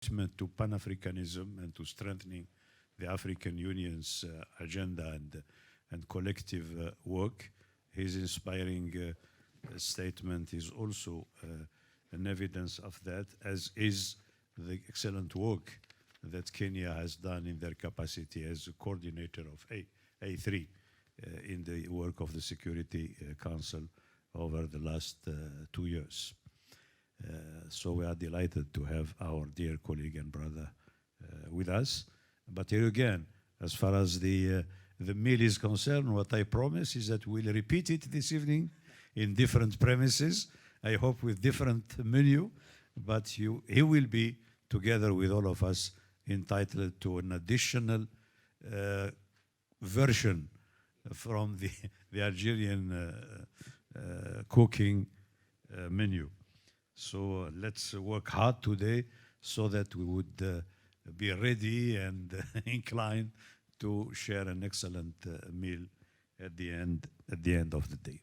commitment to Pan-Africanism and to strengthening the African Union's agenda and collective work. His inspiring statement is also an evidence of that, as is the excellent work that Kenya has done in their capacity as a coordinator of A3 in the work of the Security Council over the last 2 years. So we are delighted to have our dear colleague and brother with us. But here again, as far as the meal is concerned, what I promise is that we'll repeat it this evening in different premises, I hope with different menu, but he will be, together with all of us, entitled to an additional version from the Algerian cooking menu. So let's work hard today so that we would be ready and inclined to share an excellent meal at the end of the day.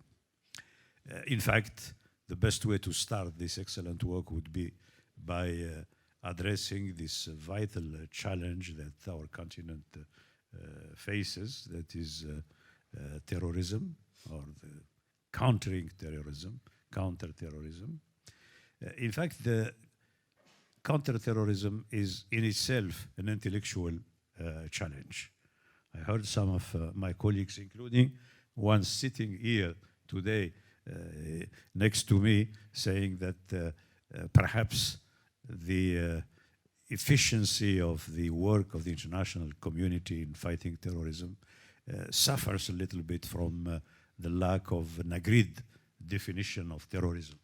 In fact, the best way to start this excellent work would be by addressing this vital challenge that our continent faces, that is terrorism, or the counterterrorism. In fact, the counterterrorism is in itself an intellectual challenge. I heard some of my colleagues, including one sitting here today next to me, saying that perhaps the efficiency of the work of the international community in fighting terrorism suffers a little bit from the lack of an agreed definition of terrorism.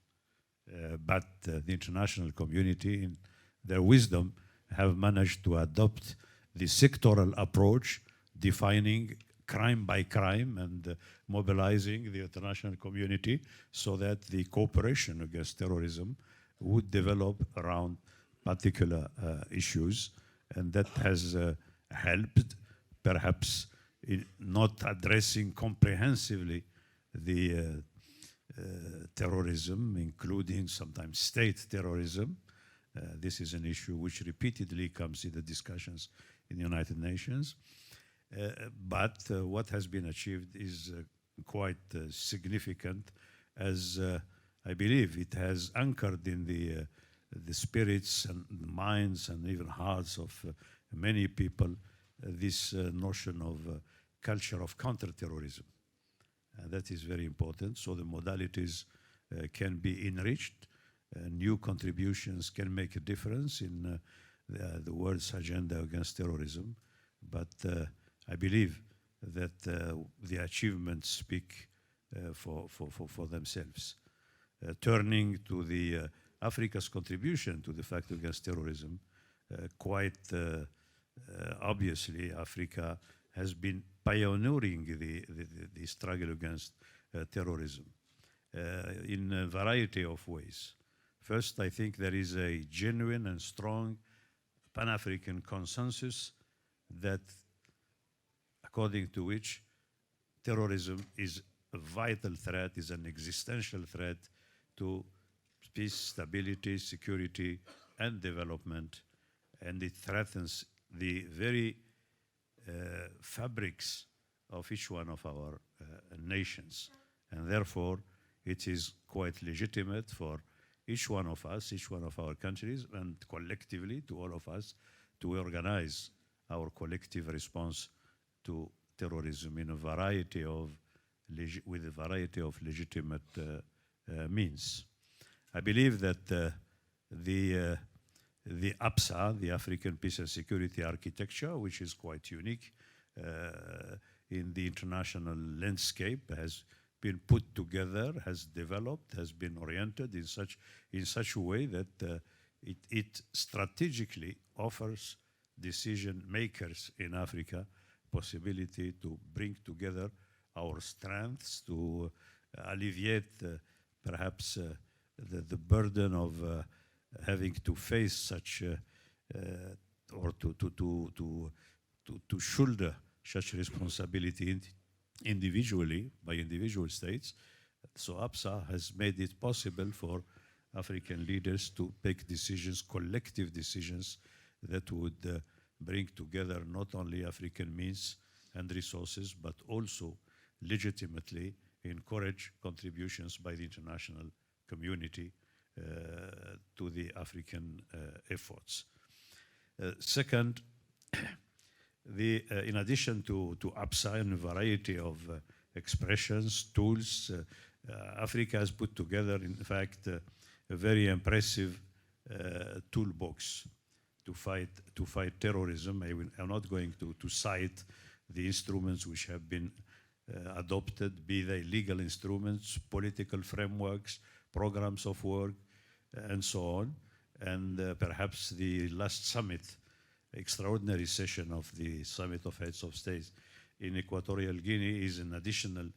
But the international community, in their wisdom, have managed to adopt the sectoral approach, defining crime by crime and mobilizing the international community so that the cooperation against terrorism would develop around particular issues. And that has helped, perhaps, in not addressing comprehensively the terrorism, including sometimes state terrorism. This is an issue which repeatedly comes in the discussions in the United Nations. But what has been achieved is quite significant, as I believe it has anchored in the spirits and minds and even hearts of many people this notion of culture of counterterrorism. That is very important. So the modalities can be enriched. New contributions can make a difference in the world's agenda against terrorism. But I believe that the achievements speak for themselves. Turning to the Africa's contribution to the fight against terrorism, quite obviously Africa has been pioneering the struggle against terrorism in a variety of ways. First, I think there is a genuine and strong Pan-African consensus that according to which terrorism is a vital threat, is an existential threat to peace, stability, security, and development, and it threatens the very fabrics of each one of our nations. And therefore, it is quite legitimate for each one of us, each one of our countries, and collectively to all of us, to organize our collective response to terrorism in a variety of with a variety of legitimate means. I believe that the APSA, the African Peace and Security Architecture, which is quite unique in the international landscape, has been put together, has developed, has been oriented in such a way that it strategically offers decision makers in Africa possibility to bring together our strengths, to alleviate perhaps the burden of having to face such or to shoulder such responsibility individually by individual states. So APSA has made it possible for African leaders to take decisions, collective decisions, that would bring together not only African means and resources, but also legitimately encourage contributions by the international community to the African efforts. Second, in addition to upside a variety of expressions, tools, Africa has put together, in fact, a very impressive toolbox to fight terrorism. I'm not going to cite the instruments which have been adopted, be they legal instruments, political frameworks, programs of work, and so on. And perhaps the last summit, extraordinary session of the Summit of Heads of States in Equatorial Guinea, is an additional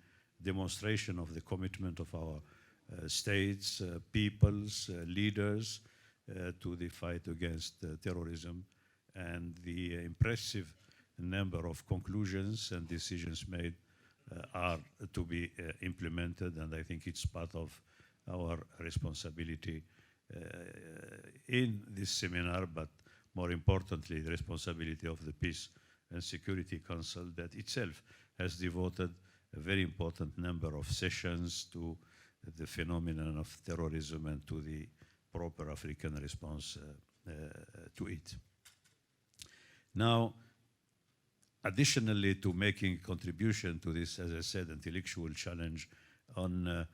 demonstration of the commitment of our states, peoples, leaders to the fight against terrorism, and the impressive number of conclusions and decisions made are to be implemented, and I think it's part of our responsibility in this seminar, but more importantly, the responsibility of the Peace and Security Council that itself has devoted a very important number of sessions to the phenomenon of terrorism and to the proper African response to it. Now, additionally to making contribution to this, as I said, intellectual challenge on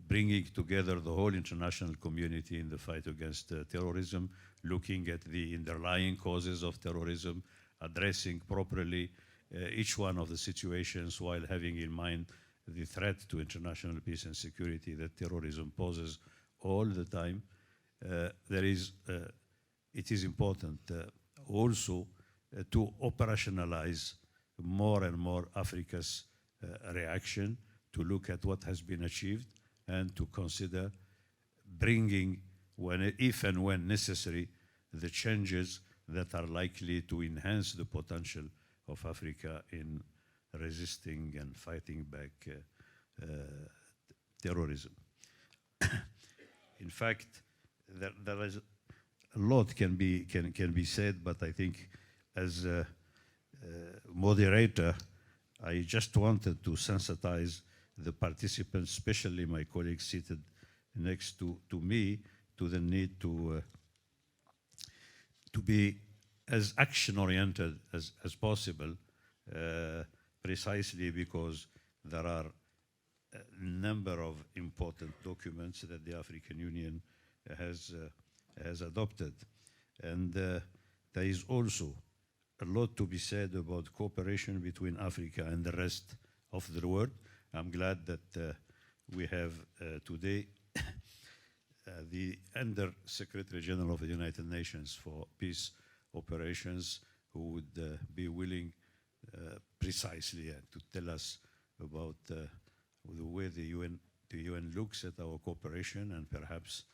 bringing together the whole international community in the fight against terrorism, looking at the underlying causes of terrorism, addressing properly each one of the situations while having in mind the threat to international peace and security that terrorism poses all the time. It is important also to operationalize more and more Africa's reaction, to look at what has been achieved, and to consider bringing, if and when necessary, the changes that are likely to enhance the potential of Africa in resisting and fighting back terrorism. In fact, there is a lot can be said, but I think as a moderator, I just wanted to sensitize the participants, especially my colleagues seated next to me, to the need to be as action-oriented as possible, precisely because there are a number of important documents that the African Union has adopted. And there is also a lot to be said about cooperation between Africa and the rest of the world. I'm glad that we have today the Under Secretary General of the United Nations for Peace Operations, who would be willing precisely to tell us about the way the UN looks at our cooperation, and perhaps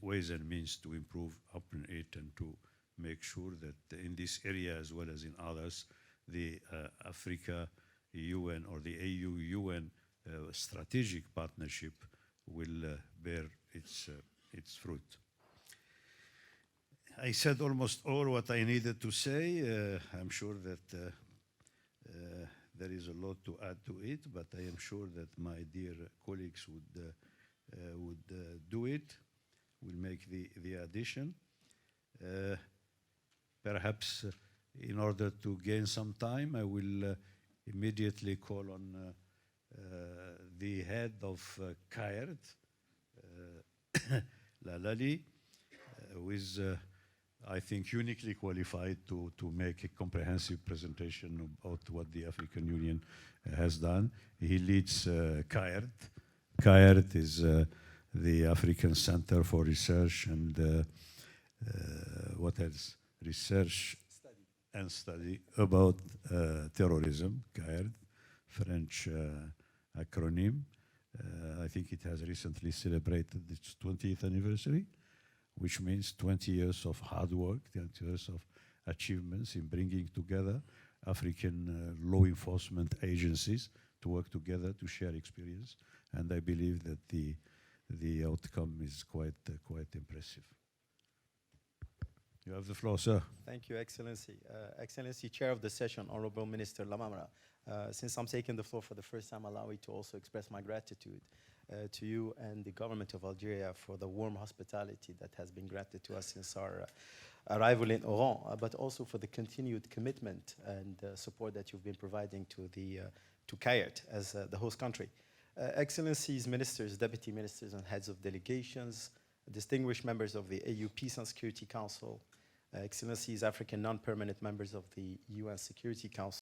ways and means to improve upon it, and to make sure that in this area as well as in others, the Africa UN or the AU-UN strategic partnership will bear its fruit. I said almost all what I needed to say. I'm sure that there is a lot to add to it, but I am sure that my dear colleagues would do it, will make the addition. Perhaps in order to gain some time, I will immediately call on the head of CAIRD, Lalali, who is, I think, uniquely qualified to make a comprehensive presentation about what the African Union has done. He leads CAIRD. CAIRD is the African Center for Research and what else? Research and study about terrorism, CAIRD, French acronym. I think it has recently celebrated its 20th anniversary, which means 20 years of hard work, 20 years of achievements in bringing together African law enforcement agencies to work together to share experience. And I believe that the the outcome is quite impressive. You have the floor, sir. Thank you, Excellency. Excellency, Chair of the session, Honorable Minister Lacmamrة. Since I'm taking the floor for the first time, allow me to also express my gratitude to you and the government of Algeria for the warm hospitality that has been granted to us since our arrival in Oran, but also for the continued commitment and support that you've been providing to CAIRT as the host country. Excellencies, ministers, deputy ministers, and heads of delegations, distinguished members of the AU Peace and Security Council, Excellencies, African non-permanent members of the UN Security Council,